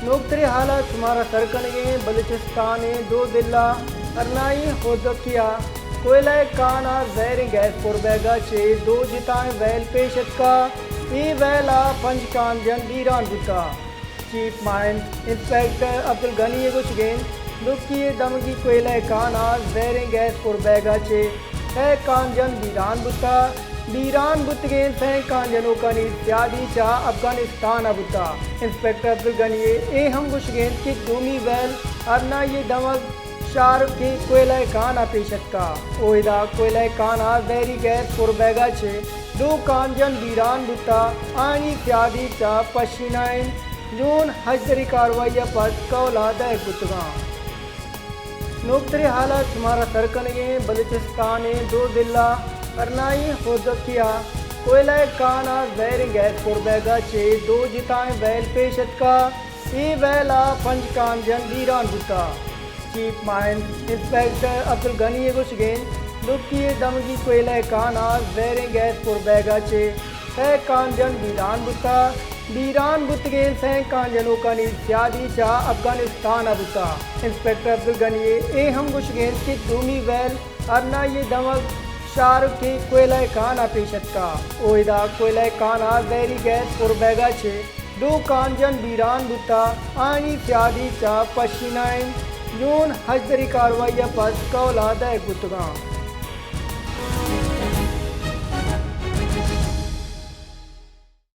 नोकतरे हालात तुम्हारा सरकनगे बलूचिस्तान दो दिल्ला अरनाई होदकिया कोयला काना जहर गैस पुरबैगा चे दो जिताएं वैल पेशत का ई वैला पंचकान जन बीरान बुता chief mine inspector Abdul Ghani गुशगेन दुखी दमगी कोयला काना जहर गैस पुरबैगा चे है कांजन बीरान बुतगेन सैं कांजनों का नित्यादी चा अफगानिस्तान अबुता इंस्पेक्टर अब्दुल गनी ए हम गुशगेन की दूमी वैल अरना ये दमग शार के कोयला काना पेशत का ओहिदा कोयला काना जहरी गैस पुरबैगा छे दो कांजन बीरान बुता आनी त्यादी चा पशीनाइन जून हजरी कार्रवाई पर कौला दह बुतगा नोकतरे हालात तुम्हारा सरकनगे बलूचिस्तान दो दिल्ला अरनाई होदकिया कोयला काना जहर गैस पुरबैगा चे दो जिताएं वैल पेशत का ई वैला पंचकान जन बीरान बुता chief mine inspector Abdul Ghani गुशगेन दुखी दमगी कोयला काना जहर गैस पुरबैगा चे है कांजन बीरान बुतगेन सैं कांजनों का नित्यादी चा अफगानिस्तान अबुता इंस्पेक्टर अब्दुल गनी ए हम गुशगेन की दूमी वैल अरना ये दमग शार के कोयला काना पेशत का ओहिदा कोयला काना जहरी गैस पुरबैगा छे दो कांजन बीरान बुता आनी त्यादी चा पशीनाइन जून हजरी कार्रवाई पर कौला दह बुतगा।